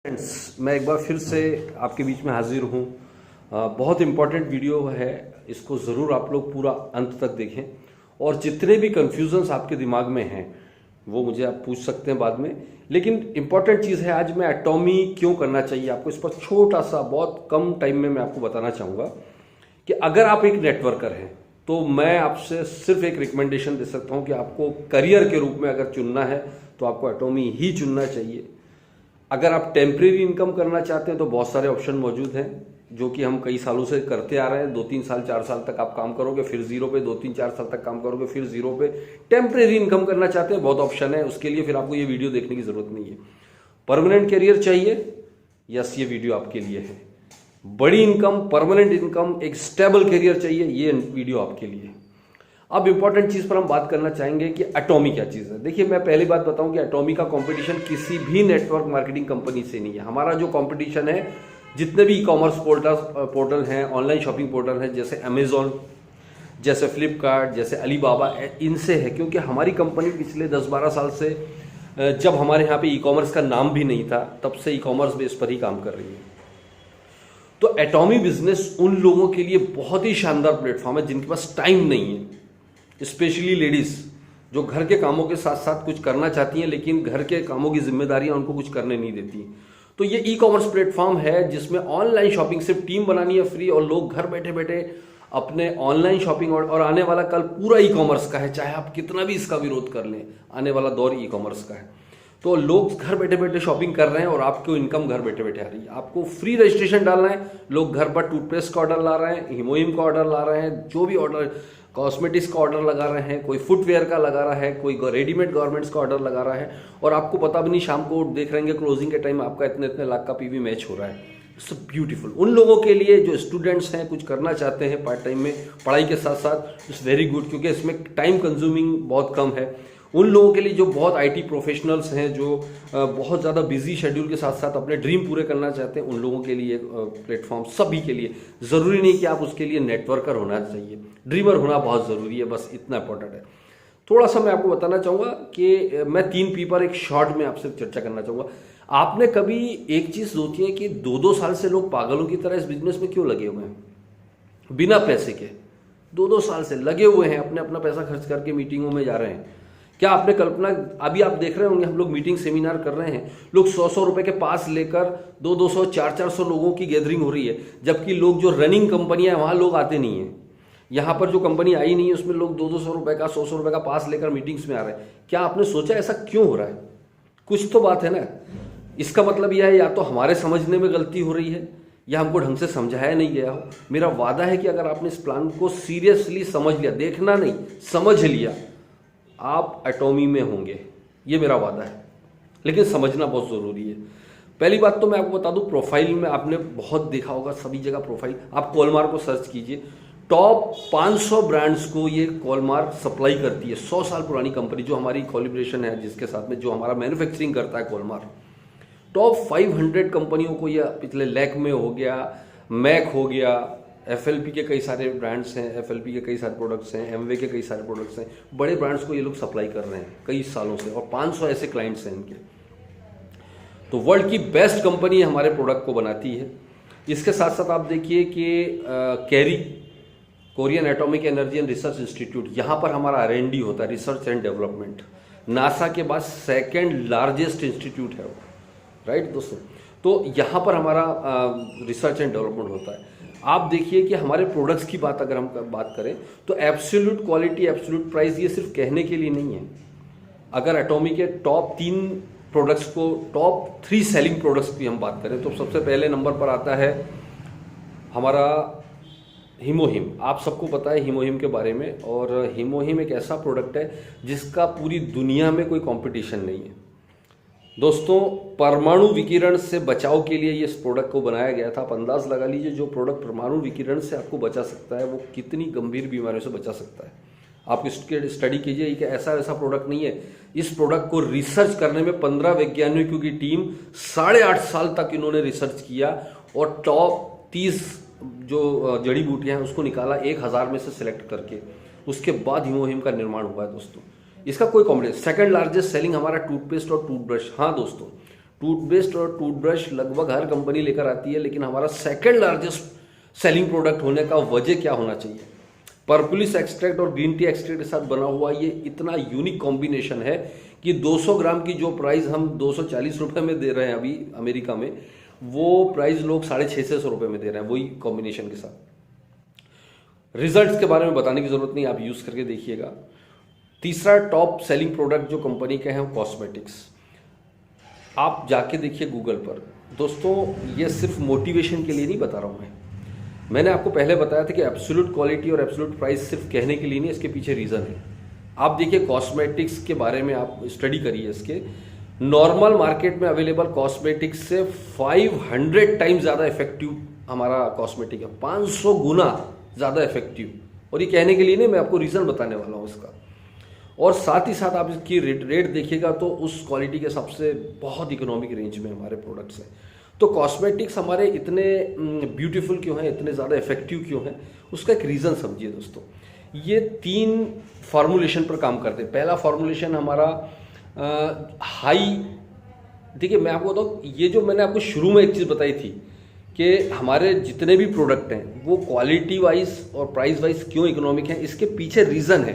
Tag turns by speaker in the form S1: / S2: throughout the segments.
S1: Friends, मैं एक बार फिर से आपके बीच में हाजिर हूँ। बहुत इम्पॉर्टेंट वीडियो है, इसको ज़रूर आप लोग पूरा अंत तक देखें और जितने भी कन्फ्यूजन्स आपके दिमाग में हैं वो मुझे आप पूछ सकते हैं बाद में। लेकिन इम्पॉर्टेंट चीज़ है, आज मैं एटॉमी क्यों करना चाहिए आपको, इस पर छोटा सा बहुत कम टाइम में मैं आपको बताना चाहूँगा कि अगर आप एक नेटवर्कर हैं तो मैं आपसे सिर्फ एक रिकमेंडेशन दे सकता हूँ कि आपको करियर के रूप में अगर चुनना है तो आपको एटॉमी ही चुनना चाहिए। अगर आप टेम्परेरी इनकम करना चाहते हैं तो बहुत सारे ऑप्शन मौजूद हैं जो कि हम कई सालों से करते आ रहे हैं। 2-3 साल 4 साल तक आप काम करोगे, फिर जीरो पे, 2-3-4 साल तक काम करोगे, फिर जीरो पे। टेम्परेरी इनकम करना चाहते हैं, बहुत ऑप्शन है, उसके लिए फिर आपको ये वीडियो देखने की जरूरत नहीं है। परमानेंट करियर चाहिए, यस ये वीडियो आपके लिए है। बड़ी इनकम, परमानेंट इनकम, एक स्टेबल करियर चाहिए, ये वीडियो आपके लिए है। अब इंपॉर्टेंट चीज पर हम बात करना चाहेंगे कि एटॉमी क्या चीज है। देखिए, मैं पहली बात बताऊं कि एटॉमी का कंपटीशन किसी भी नेटवर्क मार्केटिंग कंपनी से नहीं है। हमारा जो कंपटीशन है, जितने भी ई कॉमर्स पोर्टल हैं, ऑनलाइन शॉपिंग पोर्टल हैं, जैसे अमेजॉन, जैसे फ्लिपकार्ट, जैसे अलीबाबा, इनसे है। क्योंकि हमारी कंपनी पिछले 10-12 साल से, जब हमारे यहाँ पे ई कॉमर्स का नाम भी नहीं था, तब से ई कॉमर्स बेस पर ही काम कर रही है। तो एटॉमी बिजनेस उन लोगों के लिए बहुत ही शानदार प्लेटफॉर्म है जिनके पास टाइम नहीं है, स्पेशली लेडीज जो घर के कामों के साथ साथ कुछ करना चाहती हैं, लेकिन घर के कामों की जिम्मेदारियां उनको कुछ करने नहीं देती। तो ये ई कॉमर्स प्लेटफॉर्म है जिसमें ऑनलाइन शॉपिंग सिर्फ टीम बनानी है फ्री, और लोग घर बैठे बैठे अपने ऑनलाइन शॉपिंग, और आने वाला कल पूरा ई कॉमर्स का है, चाहे आप कितना भी इसका विरोध कर लें, आने वाला दौर ई कॉमर्स का है। तो लोग घर बैठे बैठे शॉपिंग कर रहे हैं और आपको इनकम घर बैठे बैठे आ रही है। आपको फ्री रजिस्ट्रेशन डालना है, लोग घर पर टूथपेस्ट का ऑर्डर ला रहे हैं, हिमोइम का ऑर्डर ला रहे हैं, जो भी ऑर्डर, कॉस्मेटिक्स का ऑर्डर लगा रहे हैं, कोई फुटवेयर का लगा रहा है, कोई रेडीमेड गारमेंट्स का ऑर्डर लगा रहा है, और आपको पता भी नहीं, शाम को देख रहेंगे क्लोजिंग के टाइम आपका इतने इतने लाख का पीवी मैच हो रहा है। It's beautiful. उन लोगों के लिए जो स्टूडेंट्स हैं, कुछ करना चाहते हैं पार्ट टाइम में पढ़ाई के साथ साथ, इट्स वेरी गुड, क्योंकि इसमें टाइम कंज्यूमिंग बहुत कम है। उन लोगों के लिए जो बहुत आईटी प्रोफेशनल्स हैं, जो बहुत ज़्यादा बिजी शेड्यूल के साथ साथ अपने ड्रीम पूरे करना चाहते हैं, उन लोगों के लिए प्लेटफॉर्म, सभी के लिए। ज़रूरी नहीं कि आप उसके लिए नेटवर्कर होना चाहिए, ड्रीमर होना बहुत ज़रूरी है, बस इतना इंपॉर्टेंट है। थोड़ा सा मैं आपको बताना चाहूँगा कि मैं 3 पी पर एक शॉर्ट में आपसे चर्चा करना चाहूँगा। आपने कभी एक चीज़ सोची है कि 2-2 साल से लोग पागलों की तरह इस बिजनेस में क्यों लगे हुए हैं, बिना पैसे के? 2-2 साल से लगे हुए हैं, अपने अपना पैसा खर्च करके मीटिंगों में जा रहे हैं। क्या आपने कल्पना, अभी आप देख रहे होंगे, हम लोग मीटिंग सेमिनार कर रहे हैं, लोग 100-100 रुपए के पास लेकर 200-200, 400-400 लोगों की गैदरिंग हो रही है, जबकि लोग जो रनिंग कंपनियां हैं वहां लोग आते नहीं है। यहाँ पर जो कंपनी आई नहीं है उसमें लोग 200-200 रुपए का, 100-100 रुपए का पास लेकर मीटिंग्स में आ रहे हैं। क्या आपने सोचा ऐसा क्यों हो रहा है? कुछ तो बात है ना। इसका मतलब यह है, या तो हमारे समझने में गलती हो रही है, या हमको ढंग से समझाया नहीं गया हो। मेरा वादा है कि अगर आपने इस प्लान को सीरियसली समझ लिया, देखना नहीं, समझ लिया, आप एटॉमी में होंगे, ये मेरा वादा है। लेकिन समझना बहुत ज़रूरी है। पहली बात तो मैं आपको बता दूं, प्रोफाइल में आपने बहुत देखा होगा सभी जगह प्रोफाइल, आप कॉलमार को सर्च कीजिए, टॉप 500 ब्रांड्स को ये कॉलमार सप्लाई करती है। 100 साल पुरानी कंपनी, जो हमारी कोलैबोरेशन है जिसके साथ में, जो हमारा मैन्युफैक्चरिंग करता है कॉलमार। टॉप 500 कंपनियों को ये, पिछले लैक्मे हो गया, मैक हो गया, एफएलपी के कई सारे ब्रांड्स हैं, एफएलपी के कई सारे प्रोडक्ट्स हैं, एमवे के कई सारे प्रोडक्ट्स हैं, बड़े ब्रांड्स को ये लोग सप्लाई कर रहे हैं कई सालों से, और 500 ऐसे क्लाइंट्स हैं इनके। तो वर्ल्ड की बेस्ट कंपनी हमारे प्रोडक्ट को बनाती है। इसके साथ साथ आप देखिए कि carry, Korean atomic energy and research institute, यहाँ पर हमारा R&D होता है, रिसर्च एंड डेवलपमेंट। नासा के बाद 2nd लार्जेस्ट इंस्टीट्यूट है वो, राइट दोस्तों। तो यहाँ पर हमारा रिसर्च एंड डेवलपमेंट होता है। आप देखिए कि हमारे प्रोडक्ट्स की बात अगर हम बात करें तो एब्सोल्यूट क्वालिटी, एब्सोल्यूट प्राइस, ये सिर्फ कहने के लिए नहीं है। अगर एटॉमी के टॉप 3 प्रोडक्ट्स को, टॉप 3 सेलिंग प्रोडक्ट्स की हम बात करें तो सबसे पहले नंबर पर आता है हमारा हिमोहिम। आप सबको पता है हिमोहिम के बारे में, और हिमोहिम एक ऐसा प्रोडक्ट है जिसका पूरी दुनिया में कोई कॉम्पिटिशन नहीं है दोस्तों। परमाणु विकिरण से बचाव के लिए ये इस प्रोडक्ट को बनाया गया था। आप अंदाज लगा लीजिए, जो प्रोडक्ट परमाणु विकिरण से आपको बचा सकता है वो कितनी गंभीर बीमारियों से बचा सकता है। आप इसके स्टडी कीजिए कि ऐसा वैसा प्रोडक्ट नहीं है। इस प्रोडक्ट को रिसर्च करने में 15 वैज्ञानिकों की टीम 8.5 साल तक इन्होंने रिसर्च किया, और टॉप 30 जो जड़ी बूटियां हैं उसको निकाला 1000 में से सिलेक्ट करके। उसके बाद हिमोहिम का निर्माण हुआ है दोस्तों। इसका कोई कॉम्पिटिशन। 2nd लार्जेस्ट सेलिंग हमारा टूथपेस्ट और टूथब्रश। हाँ दोस्तों, टूथपेस्ट और टूथब्रश लगभग हर कंपनी लेकर आती है, लेकिन हमारा सेकंड लार्जेस्ट सेलिंग प्रोडक्ट होने का वजह क्या होना चाहिए? पर्पुलिस एक्सट्रैक्ट और ग्रीन टी एक्सट्रैक्ट के साथ बना हुआ ये इतना यूनिक कॉम्बिनेशन है कि 200 ग्राम की जो प्राइस हम 240 रुपए में दे रहे हैं अभी अमेरिका में, वो प्राइस लोग 650 रुपए में दे रहे हैं वही कॉम्बिनेशन के साथ। रिजल्ट्स के बारे में बताने की जरूरत नहीं, आप यूज करके देखिएगा। तीसरा टॉप सेलिंग प्रोडक्ट जो कंपनी का है वो कॉस्मेटिक्स। आप जाके देखिए गूगल पर। दोस्तों ये सिर्फ मोटिवेशन के लिए नहीं बता रहा हूं मैंने आपको पहले बताया था कि एब्सोल्यूट क्वालिटी और एब्सोल्यूट प्राइस सिर्फ कहने के लिए नहीं, इसके पीछे रीजन है। आप देखिए कॉस्मेटिक्स के बारे में आप स्टडी करिए। इसके नॉर्मल मार्केट में अवेलेबल कॉस्मेटिक्स से 500 टाइम्स ज़्यादा इफेक्टिव हमारा कॉस्मेटिक है, 500 गुना ज़्यादा इफेक्टिव। और ये कहने के लिए नहीं, मैं आपको रीज़न बताने वाला हूँ इसका। और साथ ही साथ आप इसकी रेट देखिएगा तो उस क्वालिटी के हिसाब से बहुत इकोनॉमिक रेंज में हमारे प्रोडक्ट्स हैं। तो कॉस्मेटिक्स हमारे इतने ब्यूटीफुल क्यों हैं, इतने ज़्यादा इफेक्टिव क्यों हैं, उसका एक रीज़न समझिए दोस्तों। ये 3 फॉर्मुलेशन पर काम करते हैं। पहला फॉर्मुलेशन हमारा हाई, देखिए मैं आपको बताऊँ, ये जो मैंने आपको शुरू में एक चीज़ बताई थी कि हमारे जितने भी प्रोडक्ट हैं वो क्वालिटी वाइज और प्राइस वाइज क्यों इकोनॉमिक हैं, इसके पीछे रीज़न है।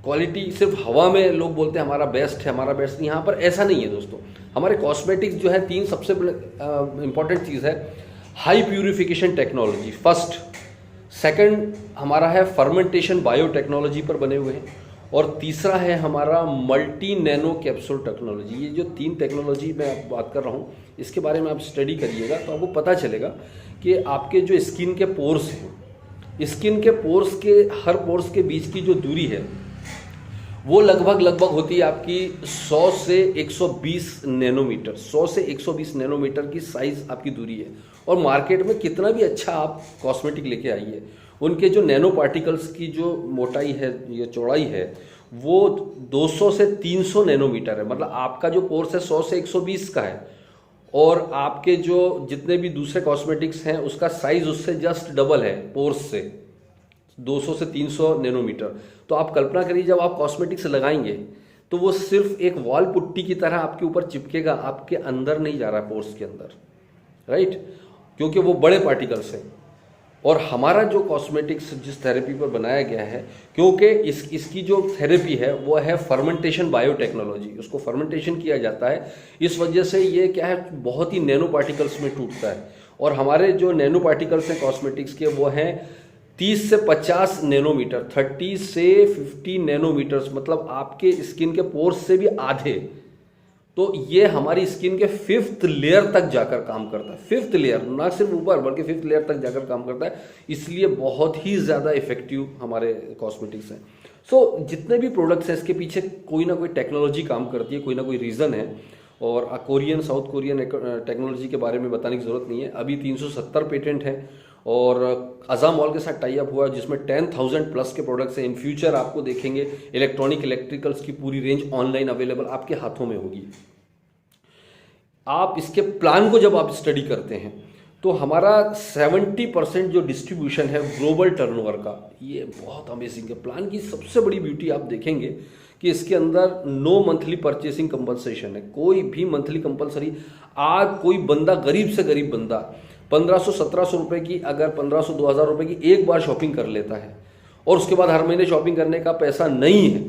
S1: क्वालिटी सिर्फ हवा में लोग बोलते हैं हमारा बेस्ट है, हमारा बेस्ट, यहाँ पर ऐसा नहीं है दोस्तों। हमारे कॉस्मेटिक्स जो है 3 सबसे इंपॉर्टेंट चीज़ है। High purification technology first, second हमारा है फर्मेंटेशन बायोटेक्नोलॉजी पर बने हुए हैं, और तीसरा है हमारा मल्टी नैनो कैप्सूल टेक्नोलॉजी। ये जो 3 टेक्नोलॉजी मैं बात कर रहा हूँ, इसके बारे में आप स्टडी करिएगा तो आपको पता चलेगा कि आपके जो स्किन के पोर्स हैं, स्किन के पोर्स के हर पोर्स के बीच की जो दूरी है वो लगभग होती है आपकी 100 से 120 नैनोमीटर। 100 से 120 नैनोमीटर की साइज आपकी दूरी है। और मार्केट में कितना भी अच्छा आप कॉस्मेटिक लेके आइए, उनके जो नैनो पार्टिकल्स की जो मोटाई है या चौड़ाई है वो 200 से 300 नैनोमीटर है। मतलब आपका जो पोर्स है 100 से 120 का है, और आपके जो जितने भी दूसरे कॉस्मेटिक्स हैं उसका साइज उससे जस्ट डबल है, पोर्स से 200 से 300 नैनोमीटर। तो आप कल्पना करिए जब आप कॉस्मेटिक्स लगाएंगे तो वो सिर्फ एक वॉल पुट्टी की तरह आपके ऊपर चिपकेगा, आपके अंदर नहीं जा रहा है, पोर्स के अंदर, राइट, क्योंकि वो बड़े पार्टिकल्स हैं। और हमारा जो कॉस्मेटिक्स जिस थेरेपी पर बनाया गया है, क्योंकि इसकी जो थेरेपी है वो है फर्मेंटेशन बायोटेक्नोलॉजी, उसको फर्मेंटेशन किया जाता है, इस वजह से ये क्या है बहुत ही नैनो पार्टिकल्स में टूटता है। और हमारे जो नैनो पार्टिकल्स हैं कॉस्मेटिक्स के वो हैं 30 से 50 नैनोमीटर, 30 से 50 नैनोमीटर्स, मतलब आपके स्किन के पोर्स से भी आधे। तो ये हमारी स्किन के 5th लेयर तक जाकर काम करता है। 5th लेयर, ना सिर्फ ऊपर बल्कि 5th लेयर तक जाकर काम करता है, इसलिए बहुत ही ज़्यादा इफेक्टिव हमारे कॉस्मेटिक्स हैं। सो जितने भी प्रोडक्ट्स हैं इसके पीछे कोई ना कोई टेक्नोलॉजी काम करती है, कोई ना कोई रीज़न है। और कोरियन साउथ कोरियन टेक्नोलॉजी के बारे में बताने की ज़रूरत नहीं है। अभी 370 पेटेंट हैं, और अज़ा मॉल के साथ टाई अप हुआ जिसमें 10,000 प्लस के प्रोडक्ट्स हैं। इन फ्यूचर आपको देखेंगे इलेक्ट्रिकल्स की पूरी रेंज ऑनलाइन अवेलेबल आपके हाथों में होगी। आप इसके प्लान को जब आप स्टडी करते हैं तो हमारा 70% जो डिस्ट्रीब्यूशन है ग्लोबल टर्नओवर का, ये बहुत अमेजिंग है। प्लान की सबसे बड़ी ब्यूटी आप देखेंगे कि इसके अंदर नो मंथली परचेसिंग कंपनसेशन है, कोई भी मंथली कंपलसरी। आज कोई बंदा, गरीब से गरीब बंदा 1500-1700 रुपए की, अगर 1500-2000 रुपए की एक बार शॉपिंग कर लेता है और उसके बाद हर महीने शॉपिंग करने का पैसा नहीं है,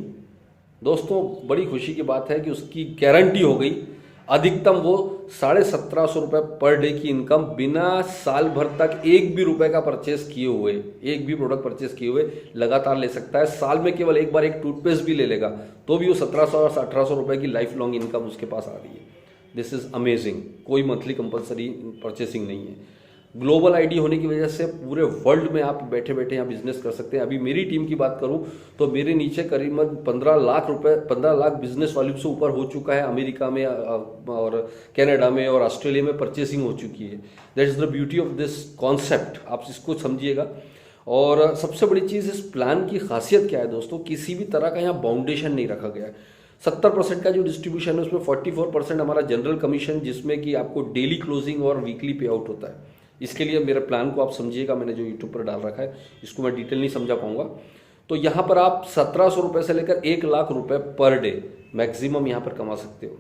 S1: दोस्तों बड़ी खुशी की बात है कि उसकी गारंटी हो गई अधिकतम वो 1750 रुपये पर डे की इनकम बिना साल भर तक एक भी रुपए का परचेस किए हुए, एक भी प्रोडक्ट परचेस किए हुए लगातार ले सकता है। साल में केवल एक बार एक टूथपेस्ट भी ले लेगा तो भी वो 1700 और 1800 रुपये की लाइफ लॉन्ग इनकम उसके पास आ रही है। This is amazing. कोई मंथली कंपलसरी परचेसिंग नहीं है। ग्लोबल आईडी होने की वजह से पूरे वर्ल्ड में आप बैठे बैठे यहाँ बिजनेस कर सकते हैं। अभी मेरी टीम की बात करूँ तो मेरे नीचे करीबन 15 लाख बिजनेस वॉल्यूम से ऊपर हो चुका है। अमेरिका में और कनाडा में और ऑस्ट्रेलिया में परचेसिंग हो चुकी है। That is the beauty of this concept, आप इसको समझिएगा। और सबसे बड़ी चीज़ इस प्लान की खासियत क्या है दोस्तों, किसी भी तरह का यहाँ बाउंडेशन नहीं रखा गया है। 70% का जो डिस्ट्रीब्यूशन है उसमें 44% हमारा जनरल कमीशन, जिसमें कि आपको डेली क्लोजिंग और वीकली पे आउट होता है। इसके लिए मेरे प्लान को आप समझिएगा, मैंने जो यूट्यूब पर डाल रखा है इसको मैं डिटेल नहीं समझा पाऊंगा। तो यहाँ पर आप 1700 रुपये से लेकर 1 लाख रुपए पर डे मैक्सिमम यहाँ पर कमा सकते हो।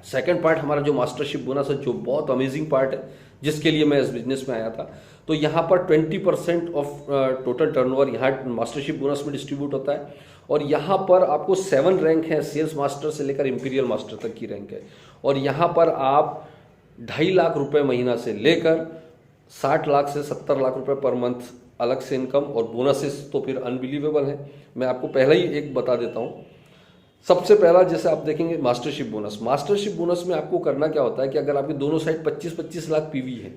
S1: सेकंड पार्ट हमारा जो मास्टरशिप बोनस है, जो बहुत अमेजिंग पार्ट है, जिसके लिए मैं इस बिजनेस में आया था। तो यहाँ पर 20% ऑफ टोटल टर्नओवर यहाँ मास्टरशिप बोनस में डिस्ट्रीब्यूट होता है। और यहाँ पर आपको 7 रैंक है, सेल्स मास्टर से लेकर इंपीरियल मास्टर तक की रैंक है। और यहाँ पर आप 2.5 लाख रुपए महीना से लेकर 60 लाख से 70 लाख रुपए पर मंथ अलग से इनकम, और बोनसेस तो फिर अनबिलीवेबल है। मैं आपको पहले ही एक बता देता हूँ। सबसे पहला जैसे आप देखेंगे मास्टरशिप बोनस में आपको करना क्या होता है कि अगर आपके दोनों साइड 25-25 लाख पीवी है,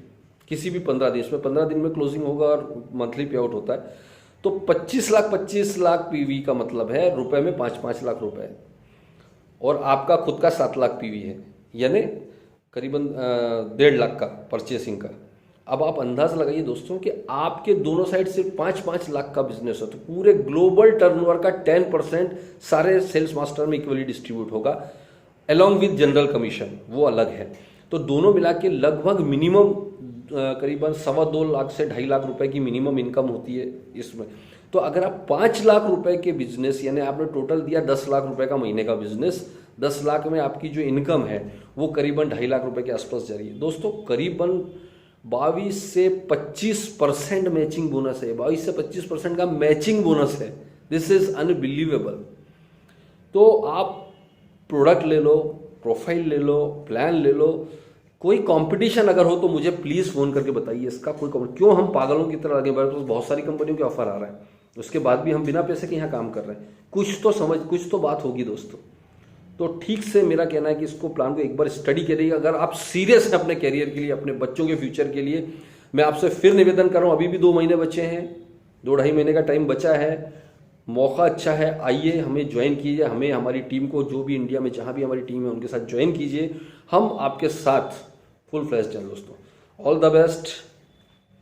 S1: किसी भी 15 दिन, इसमें 15 दिन में क्लोजिंग होगा और मंथली पे आउट होता है, तो 25 लाख पीवी का मतलब है रुपए में 5-5 लाख रुपए, और आपका खुद का 7 लाख पीवी है, यानी करीबन 1.5 लाख का परचेसिंग का। अब आप अंदाज लगाइए दोस्तों कि आपके दोनों साइड से 5-5 लाख का बिजनेस हो, तो पूरे ग्लोबल टर्नओवर का 10% सारे सेल्स मास्टर में इक्वली डिस्ट्रीब्यूट होगा, अलॉन्ग विद जनरल कमीशन, वो अलग है। तो दोनों मिला के लगभग मिनिमम करीबन 2.25 लाख से 2.5 लाख रुपए की मिनिमम इनकम होती है इसमें। तो अगर आप 5 लाख रुपए के बिजनेस, यानी आपने टोटल दिया 10 लाख रुपए का महीने का बिजनेस, 10 लाख में आपकी जो इनकम है वो करीबन 2.5 लाख रुपए के आसपास जा रही है। दोस्तों करीबन 22 से 25% मैचिंग बोनस है, 22 से 25% का मैचिंग बोनस है। This is unbelievable. तो आप प्रोडक्ट ले लो, प्रोफाइल ले लो, प्लान ले लो, कोई कंपटीशन अगर हो तो मुझे प्लीज फोन करके बताइए इसका कोई क्यों हम पागलों की तरह आगे बढ़ रहे हैं। बहुत सारी कंपनियों के ऑफर आ रहा है, उसके बाद भी हम बिना पैसे के यहाँ काम कर रहे हैं। कुछ तो बात होगी दोस्तों। तो ठीक से मेरा कहना है कि इसको प्लान को एक बार स्टडी करिए। अगर आप सीरियस हैं अपने कैरियर के लिए, अपने बच्चों के फ्यूचर के लिए, मैं आपसे फिर निवेदन कर रहा हूँ, अभी भी 2 महीने बचे हैं, 2-2.5 महीने का टाइम बचा है, मौका अच्छा है, आइए हमें ज्वाइन कीजिए, हमें, हमारी टीम को, जो भी इंडिया में जहाँ भी हमारी टीम है उनके साथ ज्वाइन कीजिए, हम आपके साथ फुल फ्लैश हैं दोस्तों। All the best.